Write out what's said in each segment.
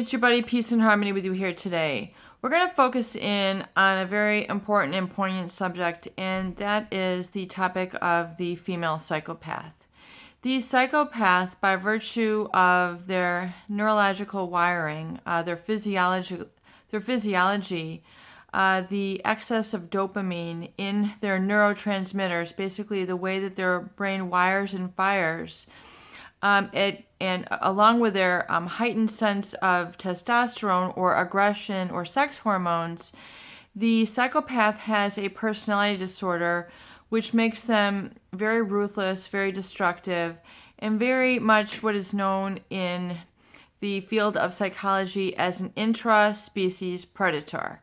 it's your buddy Peace and Harmony with you here today. We're going to focus in on a very important and poignant subject, and that is the topic of the female psychopath. The psychopath, by virtue of their neurological wiring, their physiology, the excess of dopamine in their neurotransmitters, basically the way that their brain wires and fires, and along with their heightened sense of testosterone or aggression or sex hormones, the psychopath has a personality disorder which makes them very ruthless, very destructive, and very much what is known in the field of psychology as an intraspecies predator.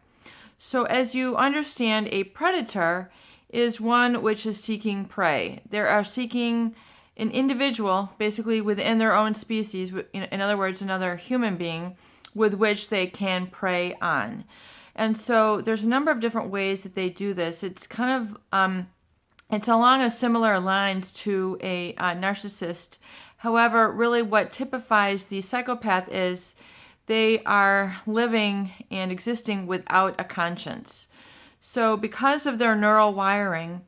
So as you understand, a predator is one which is seeking prey. They are seeking an individual, basically within their own species, in other words, another human being, with which they can prey on. And so there's a number of different ways that they do this. It's kind of, it's along a similar lines to a narcissist. However, really what typifies the psychopath is they are living and existing without a conscience. So because of their neural wiring,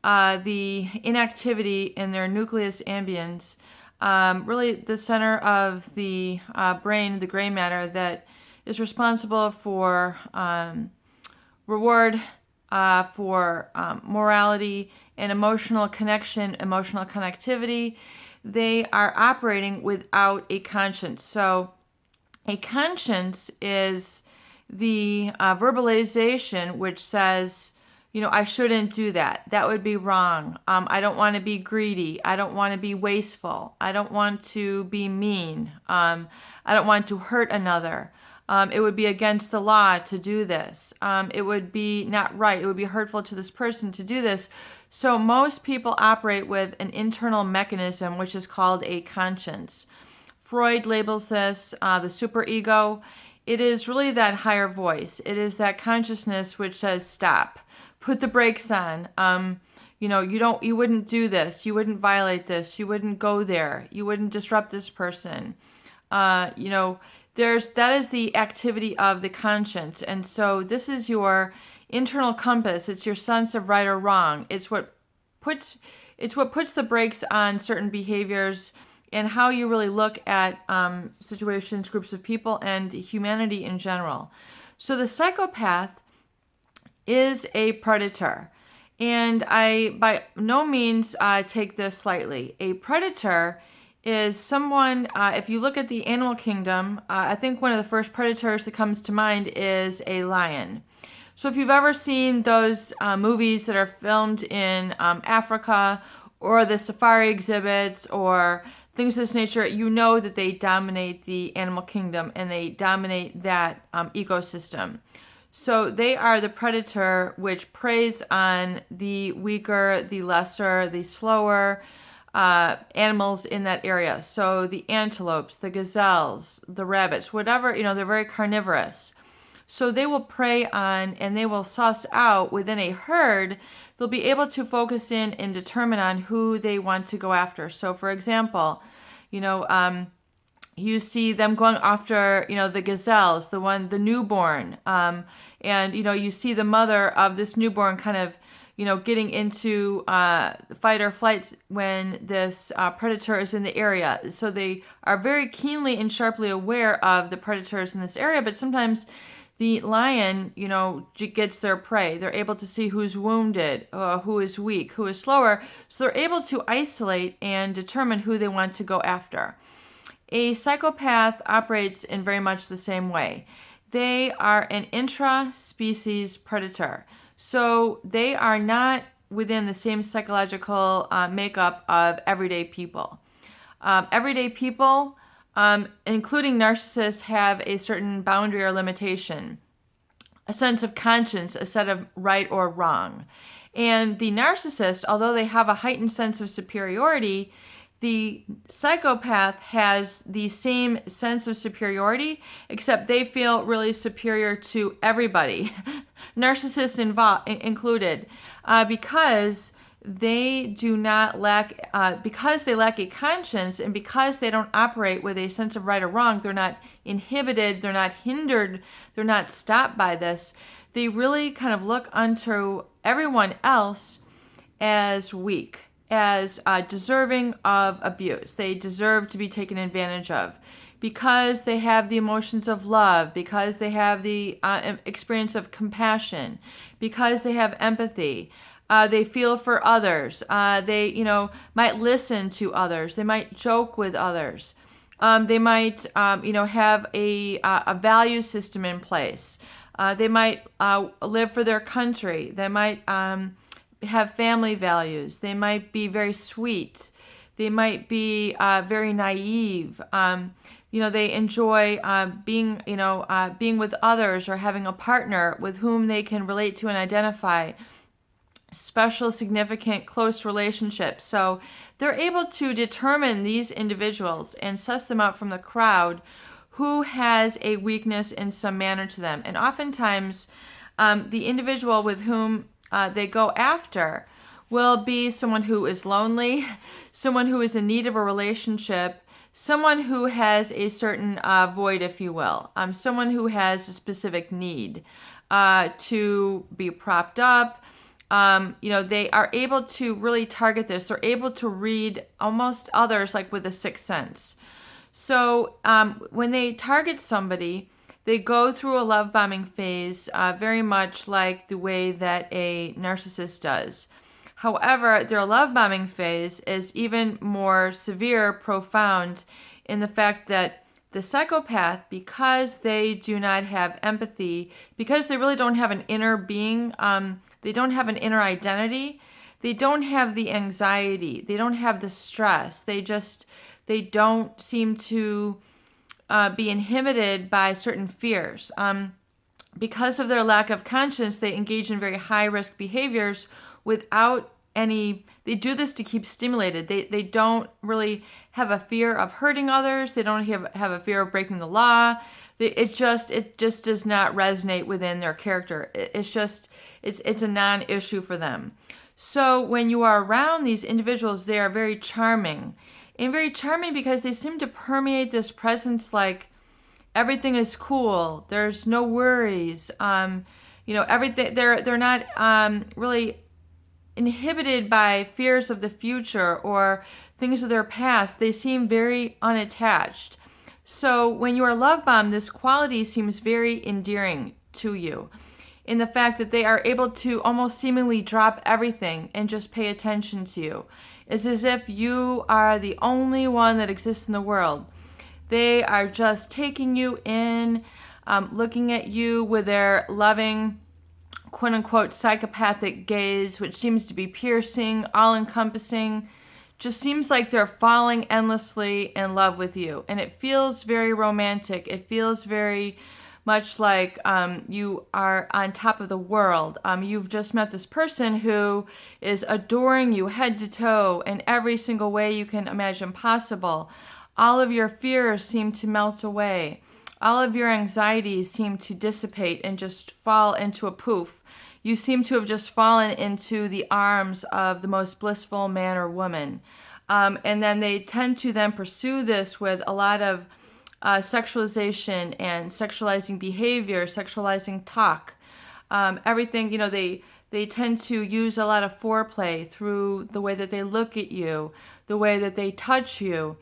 the inactivity in their nucleus ambiens, really the center of the brain, the gray matter that is responsible for reward, for morality and emotional connection, emotional connectivity, they are operating without a conscience. So a conscience is the verbalization which says, I shouldn't do that. That would be wrong. I don't want to be greedy. I don't want to be wasteful. I don't want to be mean. I don't want to hurt another. It would be against the law to do this. It would be not right. It would be hurtful to this person to do this. So most people operate with an internal mechanism which is called a conscience. Freud labels this the superego. It is really that higher voice. It is that consciousness which says stop. Put the brakes on. You wouldn't do this. You wouldn't violate this. You wouldn't go there. You wouldn't disrupt this person. That is the activity of the conscience. And so this is your internal compass. It's your sense of right or wrong. It's what puts the brakes on certain behaviors and how you really look at situations, groups of people, and humanity in general. So the psychopath is a predator. And I, by no means, take this lightly. A predator is someone, if you look at the animal kingdom, I think one of the first predators that comes to mind is a lion. So if you've ever seen those movies that are filmed in Africa, or the safari exhibits, or things of this nature, you know that they dominate the animal kingdom and they dominate that ecosystem. So they are the predator which preys on the weaker, the lesser, the slower animals in that area. So the antelopes, the gazelles, the rabbits, whatever, they're very carnivorous. So they will prey on and they will suss out within a herd. They'll be able to focus in and determine on who they want to go after. So for example, you see them going after, the gazelles, the newborn. And you see the mother of this newborn kind of, getting into fight or flight when this predator is in the area. So they are very keenly and sharply aware of the predators in this area, but sometimes the lion, gets their prey. They're able to see who's wounded, who is weak, who is slower. So they're able to isolate and determine who they want to go after. A psychopath operates in very much the same way. They are an intraspecies predator. So they are not within the same psychological makeup of everyday people. Everyday people, including narcissists, have a certain boundary or limitation, a sense of conscience, a set of right or wrong. And the narcissist, although they have a heightened sense of superiority, the psychopath has the same sense of superiority, except they feel really superior to everybody, narcissists included, because they do not lack, because they lack a conscience and because they don't operate with a sense of right or wrong, they're not inhibited, they're not hindered, they're not stopped by this. They really kind of look unto everyone else as weak, as deserving of abuse. They deserve to be taken advantage of because they have the emotions of love, because they have the experience of compassion, because they have empathy. They feel for others. They, might listen to others. They might joke with others. They might, have a value system in place. They might live for their country. They might have family values. They might be very sweet. They might be very naive. They enjoy being with others or having a partner with whom they can relate to and identify. Special, significant, close relationships. So they're able to determine these individuals and suss them out from the crowd who has a weakness in some manner to them. And oftentimes, the individual with whom they go after will be someone who is lonely, someone who is in need of a relationship, someone who has a certain void, if you will, someone who has a specific need to be propped up. They are able to really target this. They're able to read almost others like with a sixth sense. So when they target somebody, they go through a love bombing phase very much like the way that a narcissist does. However, their love bombing phase is even more severe, profound, in the fact that the psychopath, because they do not have empathy, because they really don't have an inner being, they don't have an inner identity, they don't have the anxiety, they don't have the stress, they don't seem to be inhibited by certain fears. Because of their lack of conscience, they engage in very high-risk behaviors without they do this to keep stimulated. They don't really have a fear of hurting others. They don't have a fear of breaking the law. It just does not resonate within their character. It's a non-issue for them. So when you are around these individuals, they are very charming. And very charming because they seem to permeate this presence like everything is cool. There's no worries. Everything. They're not really inhibited by fears of the future or things of their past. They seem very unattached. So when you are love bombed, this quality seems very endearing to you in the fact that they are able to almost seemingly drop everything and just pay attention to you. It's as if you are the only one that exists in the world. They are just taking you in, looking at you with their loving, quote-unquote psychopathic gaze, which seems to be piercing, all-encompassing. Just seems like they're falling endlessly in love with you. And it feels very romantic. It feels very much like you are on top of the world. You've just met this person who is adoring you head to toe in every single way you can imagine possible. All of your fears seem to melt away. All of your anxieties seem to dissipate and just fall into a poof. You seem to have just fallen into the arms of the most blissful man or woman. And then they tend to then pursue this with a lot of sexualization and sexualizing behavior, sexualizing talk. Everything, they tend to use a lot of foreplay through the way that they look at you, the way that they touch you,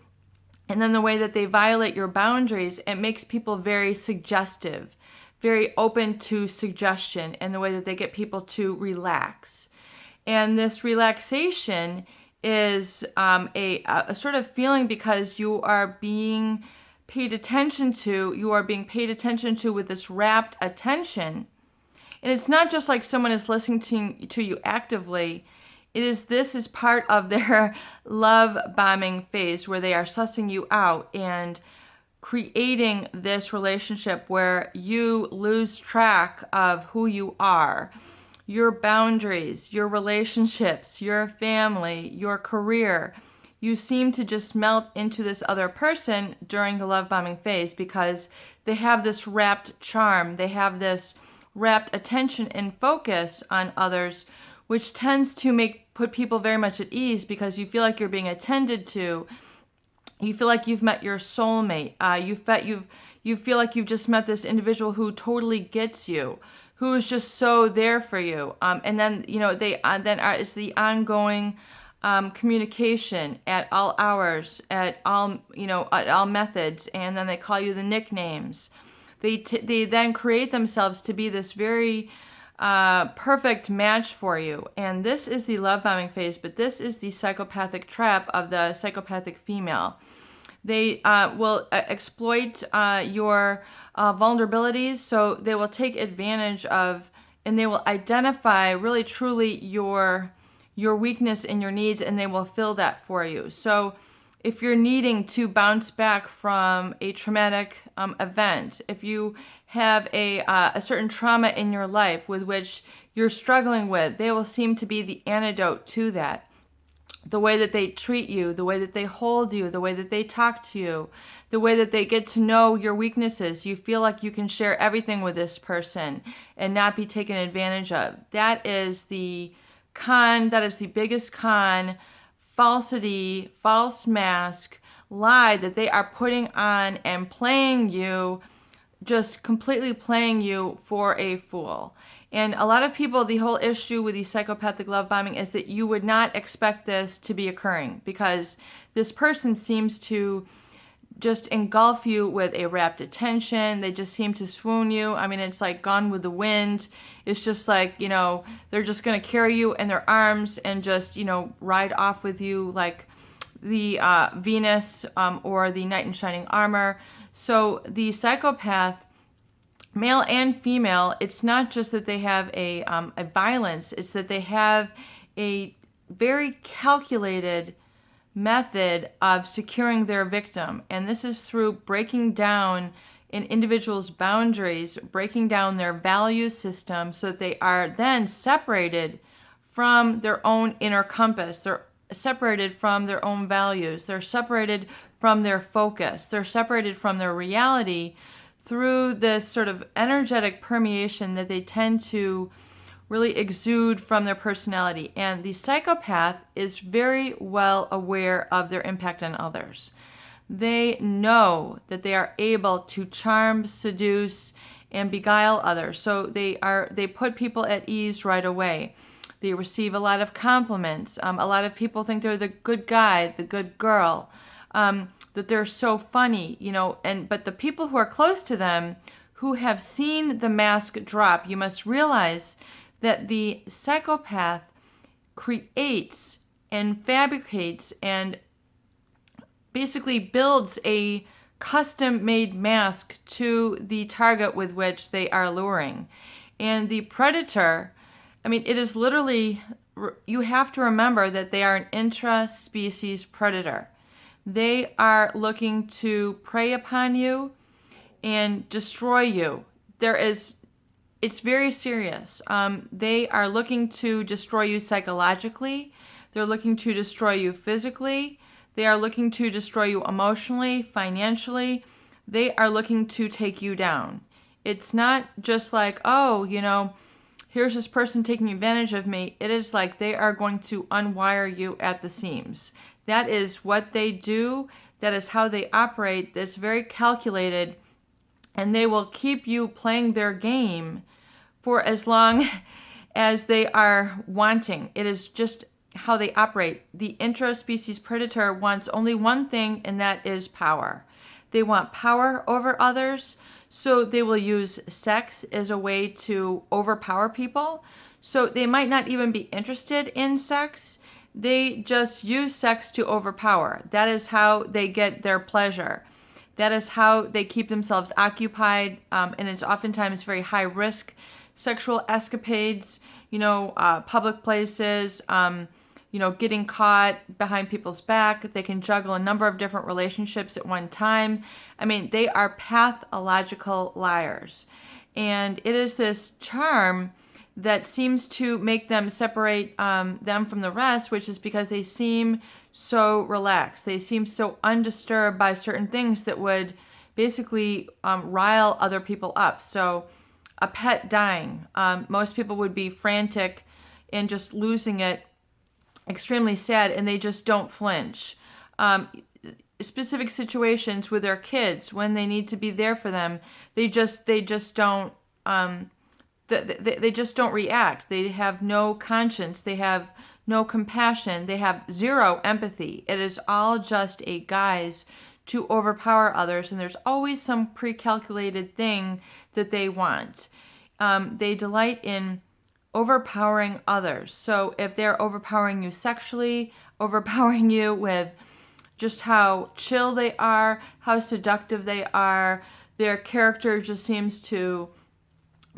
and then the way that they violate your boundaries. It makes people very suggestive, very open to suggestion, and the way that they get people to relax. And this relaxation is a sort of feeling because you are being paid attention to, with this rapt attention. And it's not just like someone is listening to you actively. This is part of their love bombing phase where they are sussing you out and creating this relationship where you lose track of who you are, your boundaries, your relationships, your family, your career. You seem to just melt into this other person during the love bombing phase because they have this rapt charm. They have this rapt attention and focus on others, which tends to make put people very much at ease because you feel like you're being attended to. You feel like you've met your soulmate. You feel like you've just met this individual who totally gets you, who is just so there for you. And then it's the ongoing communication at all hours, at all methods, and then they call you the nicknames. They then create themselves to be this very perfect match for you. And this is the love bombing phase, but this is the psychopathic trap of the psychopathic female. They will exploit your vulnerabilities, so they will take advantage of, and they will identify really truly your weakness and your needs, and they will fill that for you. So if you're needing to bounce back from a traumatic event, if you have a certain trauma in your life with which you're struggling with, they will seem to be the antidote to that. The way that they treat you, the way that they hold you, the way that they talk to you, the way that they get to know your weaknesses. You feel like you can share everything with this person and not be taken advantage of. That is the con, that is the biggest con, falsity, false mask, lie that they are putting on and playing you, just completely playing you for a fool. And a lot of people, the whole issue with the psychopathic love bombing is that you would not expect this to be occurring because this person seems to just engulf you with a rapt attention. They just seem to swoon you. I mean, it's like Gone with the Wind. It's just like, they're just going to carry you in their arms and just, ride off with you like the Venus or the Knight in Shining Armor. So the psychopath, male and female, it's not just that they have a violence, it's that they have a very calculated method of securing their victim. And this is through breaking down an individual's boundaries, breaking down their value system so that they are then separated from their own inner compass. They're separated from their own values. They're separated from their focus. They're separated from their reality through this sort of energetic permeation that they tend to really exude from their personality. And the psychopath is very well aware of their impact on others. They know that they are able to charm, seduce, and beguile others. So they put people at ease right away. They receive a lot of compliments. A lot of people think they're the good guy, the good girl. That they're so funny, but the people who are close to them, who have seen the mask drop, you must realize that the psychopath creates and fabricates and basically builds a custom-made mask to the target with which they are luring. And the predator, it is literally, you have to remember that they are an intraspecies predator. They are looking to prey upon you and destroy you. It's very serious. They are looking to destroy you psychologically. They're looking to destroy you physically. They are looking to destroy you emotionally, financially. They are looking to take you down. It's not just like, here's this person taking advantage of me. It is like they are going to unwire you at the seams. That is what they do. That is how they operate. That's very calculated. And they will keep you playing their game for as long as they are wanting. It is just how they operate. The intraspecies predator wants only one thing, and that is power. They want power over others, so they will use sex as a way to overpower people. So they might not even be interested in sex. They just use sex to overpower. That is how they get their pleasure. That is how they keep themselves occupied, and it's oftentimes very high risk sexual escapades, public places, getting caught behind people's back. They can juggle a number of different relationships at one time. They are pathological liars. And it is this charm that seems to make them separate them from the rest, which is because they seem so relaxed. They seem so undisturbed by certain things that would basically rile other people up. So a pet dying, most people would be frantic and just losing it extremely sad, and they just don't flinch. Um, Specific situations with their kids when they need to be there for them, they just don't they just don't react. They have no conscience. They have no compassion. They have zero empathy. It is all just a guise to overpower others, and there's always some pre-calculated thing that they want. They delight in overpowering others. So if they're overpowering you sexually, overpowering you with just how chill they are, how seductive they are, their character just seems to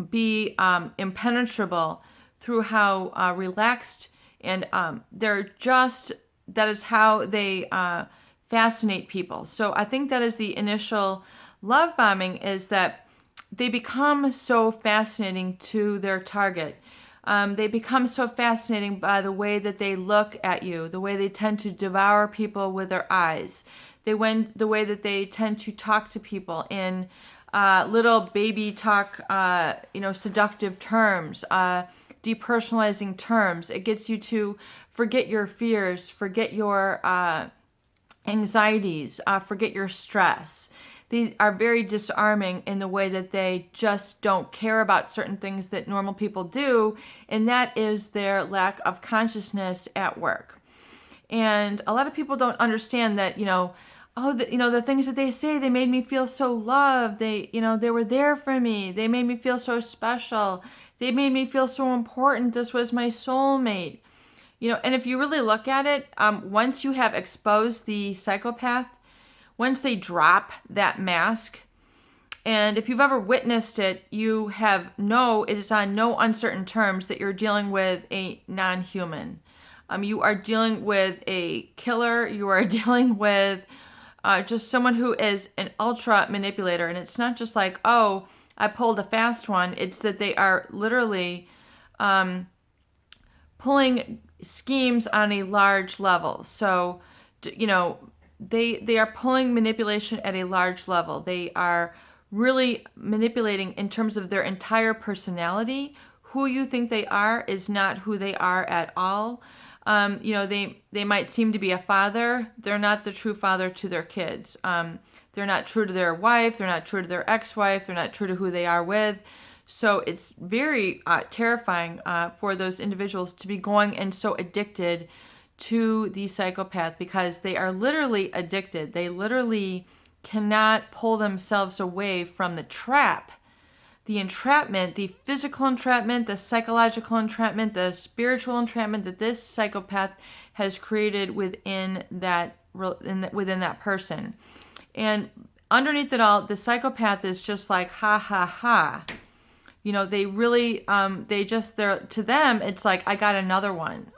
be impenetrable through how relaxed and they're just, that is how they fascinate people. So I think that is the initial love bombing, is that they become so fascinating to their target. They become so fascinating by the way that they look at you, the way they tend to devour people with their eyes, the way that they tend to talk to people in little baby talk, seductive terms, depersonalizing terms. It gets you to forget your fears, forget your anxieties, forget your stress. These are very disarming in the way that they just don't care about certain things that normal people do, and that is their lack of consciousness at work. And a lot of people don't understand that, the things that they say, they made me feel so loved. They were there for me. They made me feel so special. They made me feel so important. This was my soulmate. And if you really look at it, once you have exposed the psychopath, once they drop that mask, and if you've ever witnessed it, it is on no uncertain terms that you're dealing with a non-human. You are dealing with a killer. You are dealing with just someone who is an ultra manipulator. And it's not just like, oh, I pulled a fast one. It's that they are literally pulling schemes on a large level. So, they are pulling manipulation at a large level. They are really manipulating in terms of their entire personality. Who you think they are is not who they are at all. They might seem to be a father. They're not the true father to their kids. They're not true to their wife. They're not true to their ex-wife. They're not true to who they are with. So it's very terrifying for those individuals to be going and so addicted to the psychopath, because they are literally addicted. They literally cannot pull themselves away from the trap, the entrapment, the physical entrapment, the psychological entrapment, the spiritual entrapment that this psychopath has created within that person. And underneath it all, the psychopath is just like, ha ha ha. They really, to them, it's like, I got another one.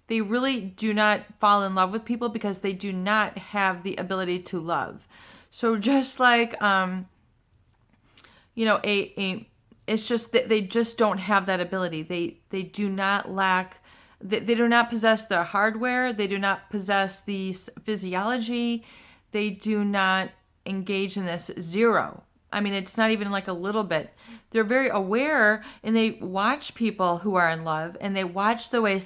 They really do not fall in love with people because they do not have the ability to love. So just like, it's just that they just don't have that ability. They do not lack, they do not possess the hardware. They do not possess the physiology. They do not engage in this. Zero. I mean, it's not even like a little bit. They're very aware, and they watch people who are in love, and they watch the way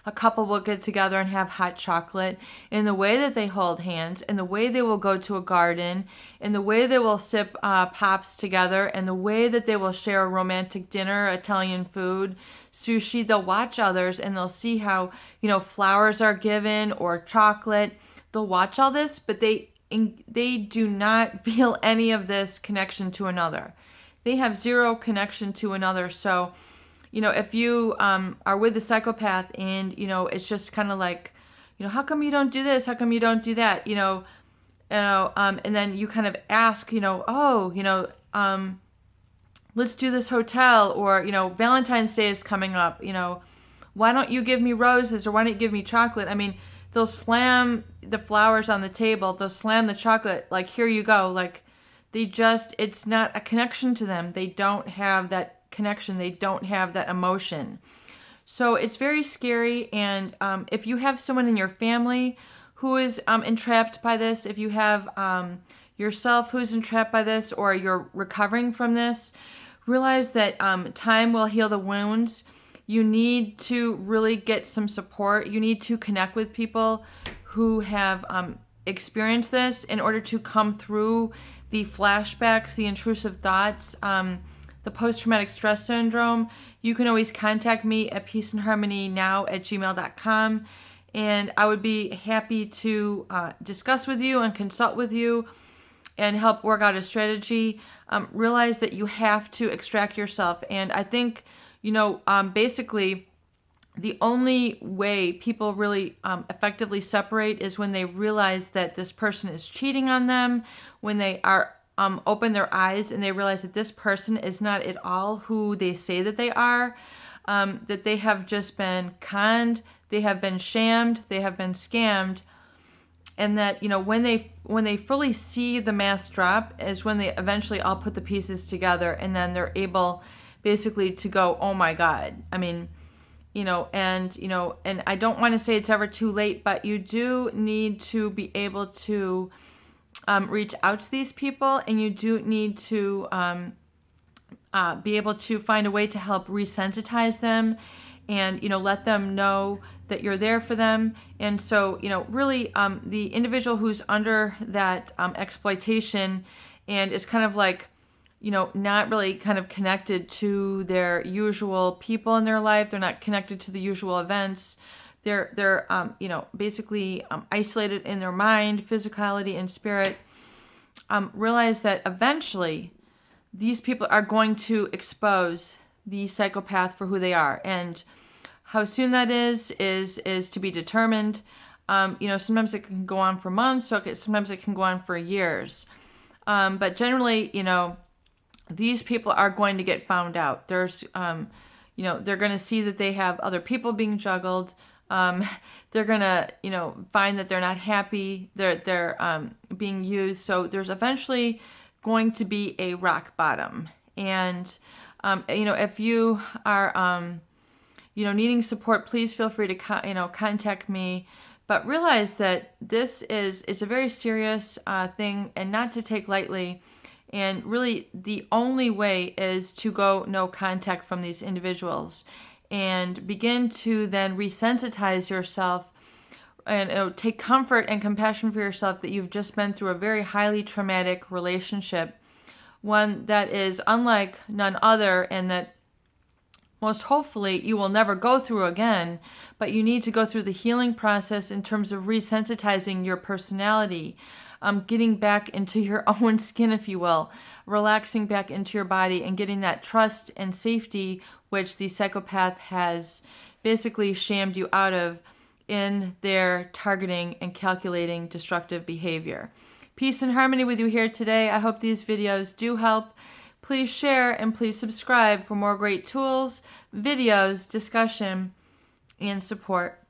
a couple will get together and have hot chocolate, and the way that they hold hands, and the way they will go to a garden, and the way they will sip pops together, and the way that they will share a romantic dinner, Italian food, sushi. They'll watch others, and they'll see how, flowers are given or chocolate. They'll watch all this, but they do not feel any of this connection to another. They have zero connection to another. So, if you are with a psychopath and, it's just kind of like, how come you don't do this? How come you don't do that? And then you kind of ask, let's do this hotel, or, Valentine's Day is coming up, why don't you give me roses, or why don't you give me chocolate? I mean, they'll slam the flowers on the table. They'll slam the chocolate. Like, here you go. Like, it's not a connection to them. They don't have that connection. They don't have that emotion. So it's very scary. And if you have someone in your family who is entrapped by this, if you have yourself who's entrapped by this, or you're recovering from this, realize that time will heal the wounds. you need to really get some support. You need to connect with people who have experienced this in order to come through the flashbacks, the intrusive thoughts, the post-traumatic stress syndrome. You can always contact me at peaceandharmonynow@gmail.com, and I would be happy to discuss with you and consult with you and help work out a strategy. Realize that you have to extract yourself. And I think, basically, the only way people really effectively separate is when they realize that this person is cheating on them, when they are open their eyes and they realize that this person is not at all who they say that they are, that they have just been conned, they have been shammed, they have been scammed, and that when they fully see the mask drop is when they eventually all put the pieces together, and then they're able basically to go, oh my God. I mean, and I don't want to say it's ever too late, but you do need to be able to reach out to these people, and you do need to be able to find a way to help resensitize them and, let them know that you're there for them. And so, really the individual who's under that exploitation and is kind of like, not really kind of connected to their usual people in their life. They're not connected to the usual events. They're basically isolated in their mind, physicality, and spirit. Realize that eventually these people are going to expose the psychopath for who they are, and how soon that is to be determined. Sometimes it can go on for months, sometimes it can go on for years. But generally, these people are going to get found out. There's, they're going to see that they have other people being juggled. They're going to, find that they're not happy. They're being used. So there's eventually going to be a rock bottom. And, if you are, needing support, please feel free to, contact me. But realize that it's a very serious thing, and not to take lightly. And really, the only way is to go no contact from these individuals and begin to then resensitize yourself and take comfort and compassion for yourself that you've just been through a very highly traumatic relationship, one that is unlike none other, and that most hopefully you will never go through again. But you need to go through the healing process in terms of resensitizing your personality, getting back into your own skin, if you will, relaxing back into your body and getting that trust and safety which the psychopath has basically shamed you out of in their targeting and calculating destructive behavior. Peace and harmony with you here today. I hope these videos do help. Please share and please subscribe for more great tools, videos, discussion, and support.